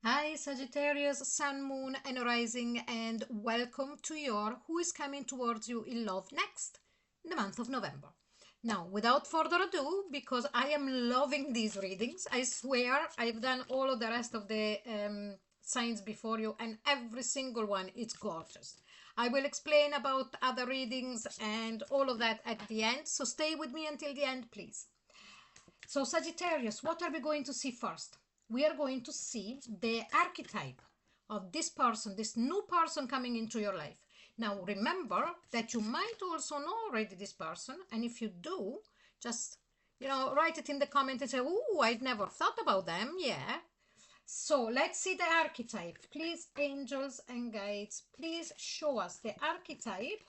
Hi Sagittarius, Sun, Moon and Rising, and welcome to your Who is Coming Towards You in Love next, in the month of November. Now, without further ado, because I am loving these readings, I swear I've done all of the rest of the signs before you, and every single one is gorgeous. I will explain about other readings and all of that at the end, so stay with me until the end, please. So Sagittarius, what are we going to see first? We are going to see the archetype of this person, this new person coming into your life. Now remember that you might also know already this person, and if you do, just write it in the comment and say, "Oh, I've never thought about them." Yeah. So let's see the archetype. Please, angels and guides, please show us the archetype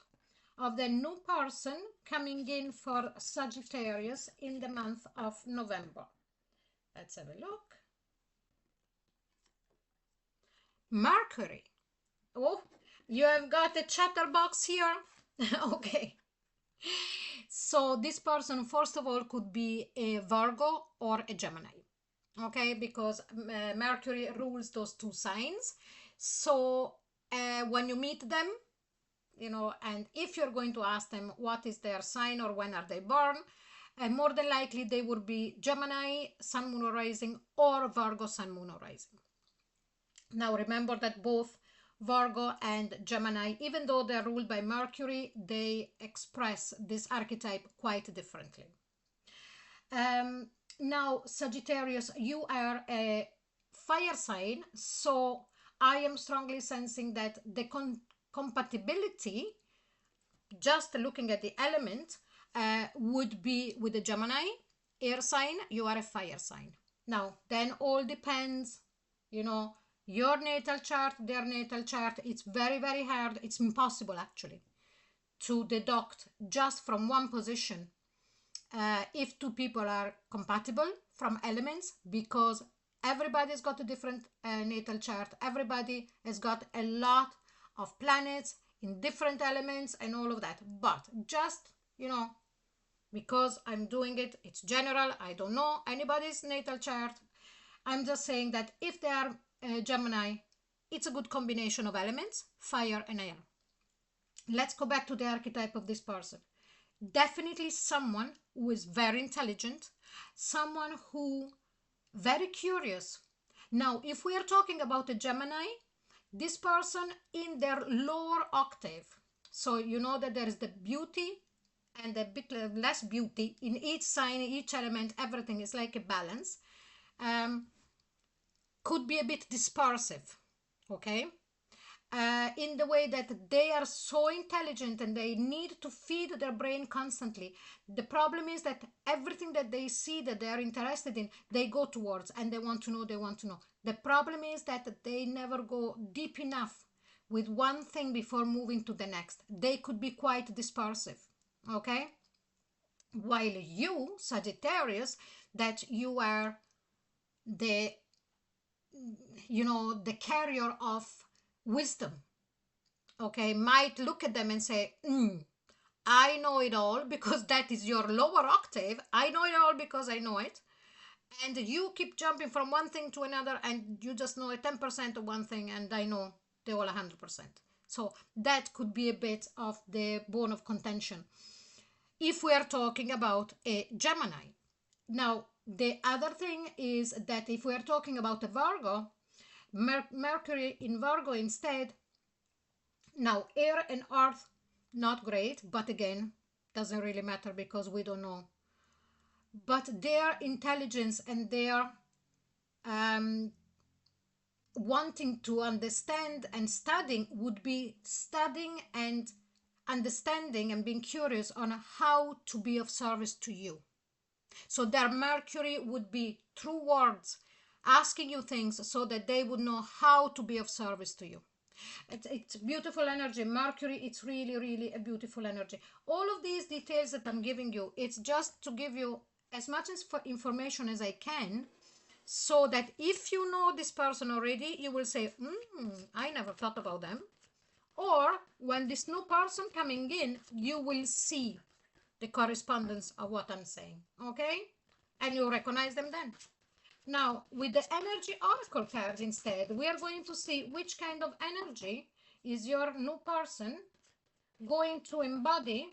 of the new person coming in for Sagittarius in the month of November. Let's have a look. Mercury. Oh, you have got a chatterbox here. Okay. So this person, first of all, could be a Virgo or a Gemini. Okay, because Mercury rules those two signs. So when you meet them, and if you're going to ask them what is their sign or when are they born, more than likely they would be Gemini, Sun, Moon, or Rising, or Virgo, Sun, Moon, or Rising. Now remember that both Virgo and Gemini, even though they're ruled by Mercury, they express this archetype quite differently. Now, Sagittarius, you are a fire sign, so I am strongly sensing that the compatibility, just looking at the element, would be with the Gemini air sign. You are a fire sign. Now then all depends, your natal chart, their natal chart. It's very, very hard. It's impossible actually to deduct just from one position if two people are compatible from elements, because everybody's got a different natal chart. Everybody has got a lot of planets in different elements and all of that. But just, because I'm doing it, it's general. I don't know anybody's natal chart. I'm just saying that if they are Gemini, it's a good combination of elements, fire and air. Let's go back to the archetype of this person. Definitely someone who is very intelligent, someone who very curious. Now, if we are talking about a Gemini, this person in their lower octave, so you know that there is the beauty and a bit less beauty in each sign, each element, everything is like a balance, could be a bit dispersive, okay? In the way that they are so intelligent and they need to feed their brain constantly. The problem is that everything that they see that they are interested in, they go towards and they want to know, they want to know. The problem is that they never go deep enough with one thing before moving to the next. They could be quite dispersive, okay? While you, Sagittarius, that you are the the carrier of wisdom, okay, might look at them and say, I know it all, because that is your lower octave. I know it all because I know it. And you keep jumping from one thing to another and you just know a 10% of one thing and I know the whole 100%. So that could be a bit of the bone of contention if we are talking about a Gemini. Now, the other thing is that if we are talking about a Virgo, Mercury in Virgo instead. Now, air and earth, not great, but again, doesn't really matter because we don't know. But their intelligence and their wanting to understand and studying would be studying and understanding and being curious on how to be of service to you. So their Mercury would be through words asking you things so that they would know how to be of service to you. It's beautiful energy. Mercury, it's really, really a beautiful energy. All of these details that I'm giving you, it's just to give you as much information as I can, so that if you know this person already, you will say, I never thought about them. Or when this new person coming in, you will see the correspondence of what I'm saying, okay? And you'll recognize them then. Now, with the energy oracle cards instead, we are going to see which kind of energy is your new person going to embody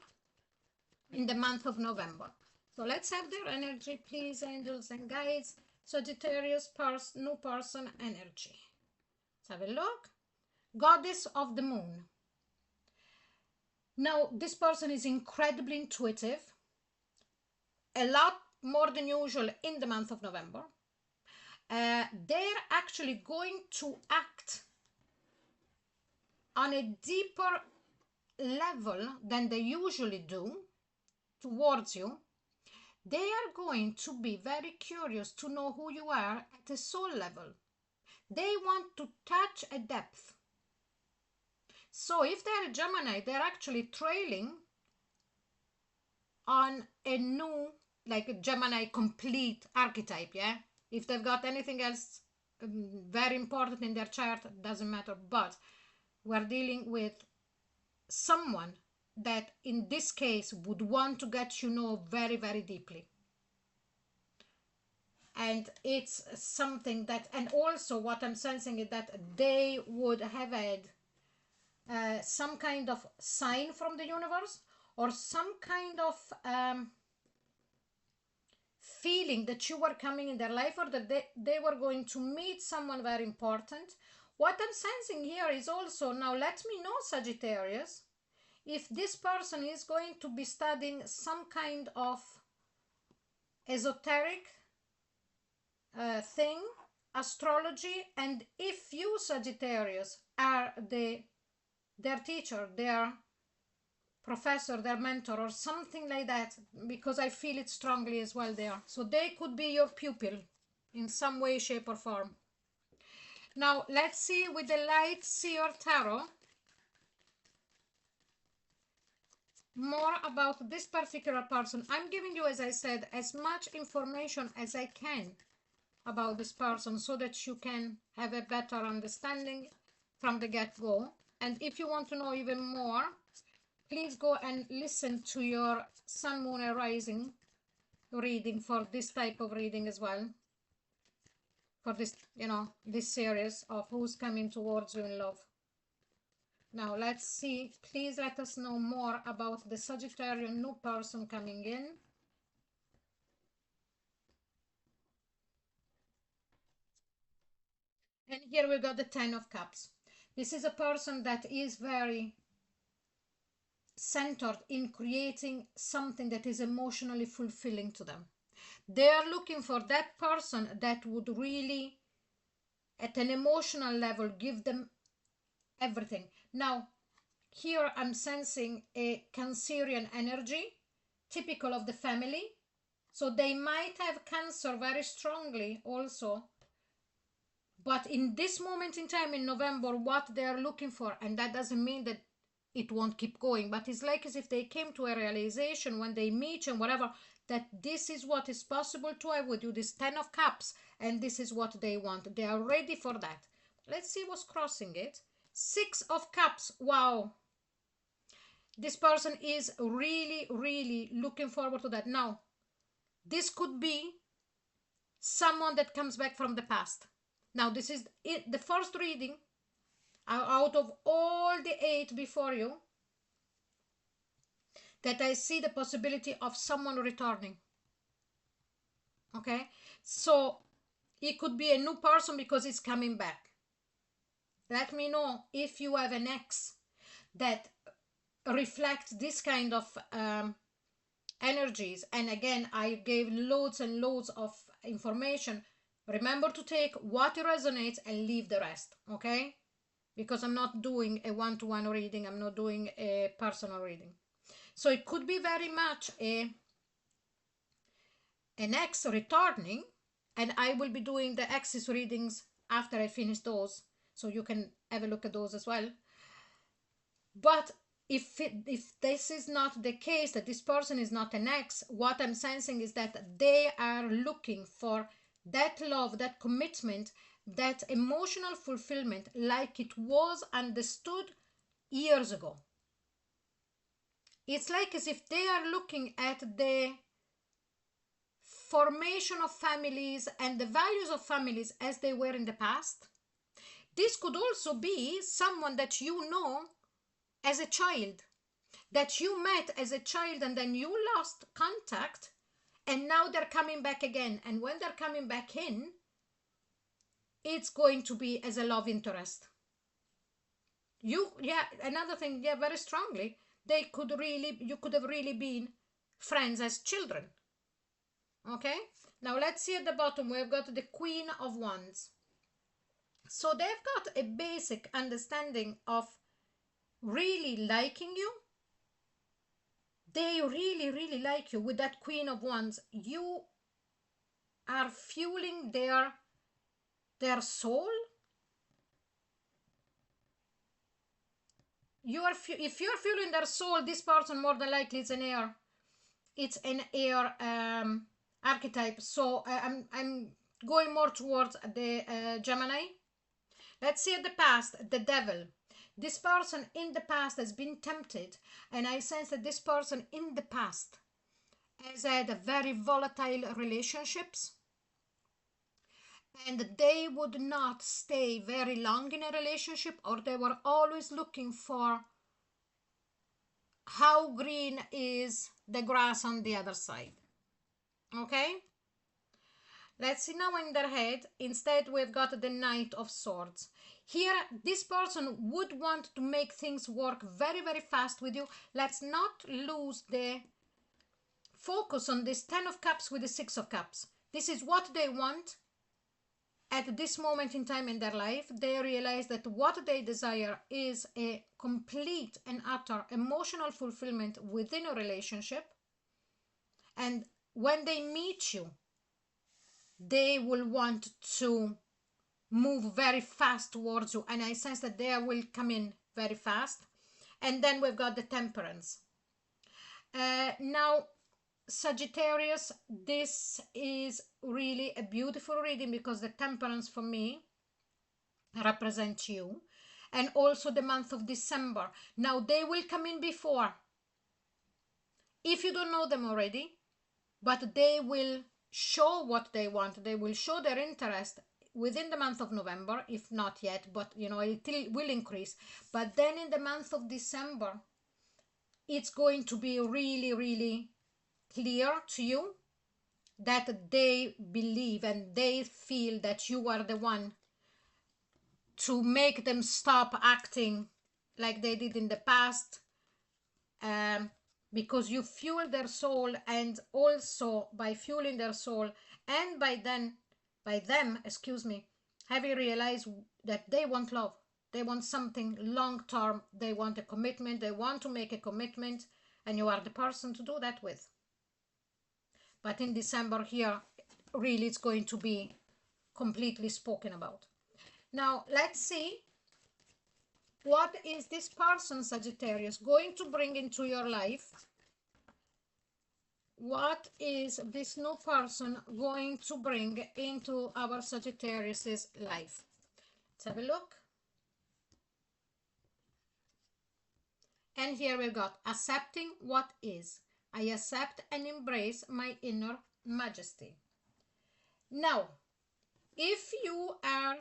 in the month of November. So let's have their energy, please, angels and guides. Sagittarius, new person energy. Let's have a look. Goddess of the moon. Now, this person is incredibly intuitive, a lot more than usual in the month of November. They're actually going to act on a deeper level than they usually do towards you. They are going to be very curious to know who you are at a soul level. They want to touch a depth. So if they're a Gemini, they're actually trailing on a new, like a Gemini complete archetype, yeah? If they've got anything else very important in their chart, doesn't matter. But we're dealing with someone that in this case would want to get you know very, very deeply. And it's something that, and also what I'm sensing is that they would have had some kind of sign from the universe or some kind of feeling that you were coming in their life, or that they were going to meet someone very important. What I'm sensing here is also, now let me know, Sagittarius, if this person is going to be studying some kind of esoteric thing, astrology, and if you, Sagittarius, are their teacher, their professor, their mentor, or something like that, because I feel it strongly as well there. So they could be your pupil in some way, shape, or form. Now, let's see with the Light Seer Tarot more about this particular person. I'm giving you, as I said, as much information as I can about this person so that you can have a better understanding from the get-go. And if you want to know even more, please go and listen to your Sun, Moon, and Rising reading for this type of reading as well. For this, you know, this series of who's coming towards you in love. Now, let's see. Please let us know more about the Sagittarius new person coming in. And here we got the Ten of Cups. This is a person that is very centered in creating something that is emotionally fulfilling to them. They are looking for that person that would really, at an emotional level, give them everything. Now, here I'm sensing a Cancerian energy, typical of the family. So they might have Cancer very strongly also. But in this moment in time in November, what they are looking for, and that doesn't mean that it won't keep going, but it's like as if they came to a realization when they meet and whatever, that this is what is possible to have with you, this Ten of Cups, and this is what they want. They are ready for that. Let's see what's crossing it. Six of Cups. Wow. This person is really, really looking forward to that. Now, this could be someone that comes back from the past. Now, this is the first reading out of all the 8 before you that I see the possibility of someone returning. Okay? So, it could be a new person because it's coming back. Let me know if you have an ex that reflects this kind of energies. And again, I gave loads and loads of information. Remember to take what resonates and leave the rest, okay? Because I'm not doing a one-to-one reading, I'm not doing a personal reading. So it could be very much an ex returning, and I will be doing the exes readings after I finish those, so you can have a look at those as well. But if this is not the case, that this person is not an ex, what I'm sensing is that they are looking for that love, that commitment, that emotional fulfillment like it was understood years ago. It's like as if they are looking at the formation of families and the values of families as they were in the past. This could also be someone that you know as a child, that you met as a child and then you lost contact, and now they're coming back again. And when they're coming back in, it's going to be as a love interest. Another thing, very strongly, you could have really been friends as children. Okay, now let's see at the bottom, we've got the Queen of Wands. So they've got a basic understanding of really liking you. They really, really like you. With that Queen of Wands, you are fueling their soul. If you're fueling their soul, this person more than likely is an air. It's an air archetype. So I'm going more towards the Gemini. Let's see at the past, the Devil. This person in the past has been tempted, and I sense that this person in the past has had very volatile relationships, and they would not stay very long in a relationship, or they were always looking for how green is the grass on the other side. Okay, let's see now in their head. Instead, we've got the Knight of Swords. Here, this person would want to make things work very, very fast with you. Let's not lose the focus on this 10 of Cups with the 6 of Cups. This is what they want at this moment in time in their life. They realize that what they desire is a complete and utter emotional fulfillment within a relationship. And when they meet you, they will want to move very fast towards you, and I sense that they will come in very fast. And then we've got the Temperance. Now, Sagittarius, this is really a beautiful reading, because the Temperance for me represents you, and also the month of December. Now, they will come in before, if you don't know them already, but they will show what they want. They will show their interest within the month of November, if not yet, but it will increase. But then in the month of December, it's going to be really, really clear to you that they believe and they feel that you are the one to make them stop acting like they did in the past, because you fuel their soul, and also by fueling their soul and by them, having realized that they want love, they want something long term, they want a commitment, they want to make a commitment, and you are the person to do that with. But in December here, really it's going to be completely spoken about. Now let's see, what is this person, Sagittarius, going to bring into your life? What is this new person going to bring into our Sagittarius's life? Let's have a look. And here we've got accepting what is. I accept and embrace my inner majesty. Now, if you are,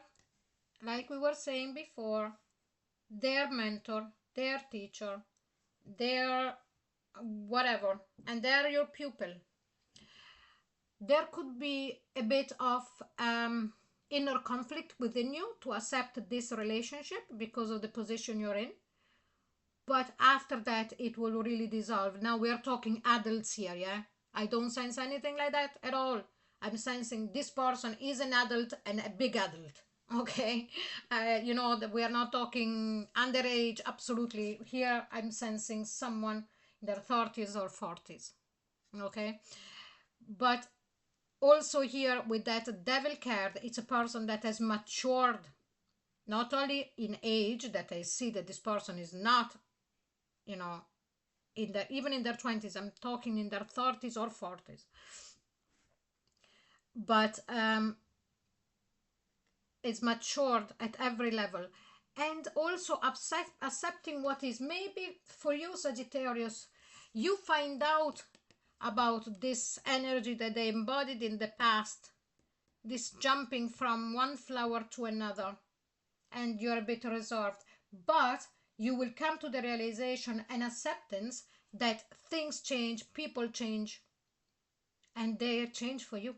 like we were saying before, their mentor, their teacher, their whatever, and they're your pupil, there could be a bit of inner conflict within you to accept this relationship because of the position you're in. But after that, it will really dissolve. Now we're talking adults here, yeah? I don't sense anything like that at all. I'm sensing this person is an adult, and a big adult, okay? That we are not talking underage, absolutely. Here I'm sensing someone in their 30s or 40s, okay? But also here with that Devil card, it's a person that has matured, not only in age, that I see that this person is not, even in their 20s, I'm talking in their 30s or 40s. But it's matured at every level. And also accepting what is. Maybe for you, Sagittarius, you find out about this energy that they embodied in the past, this jumping from one flower to another, and you're a bit reserved. But you will come to the realization and acceptance that things change, people change, and they change for you.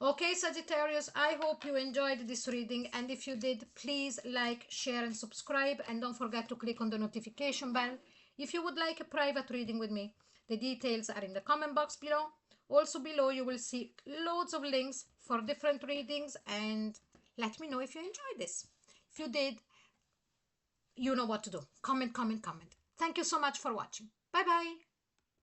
Okay, Sagittarius, I hope you enjoyed this reading, and if you did, please like, share, and subscribe, and don't forget to click on the notification bell if you would like a private reading with me. The details are in the comment box below. Also below you will see loads of links for different readings, and let me know if you enjoyed this. If you did, you know what to do. Comment, comment, comment. Thank you so much for watching. Bye bye.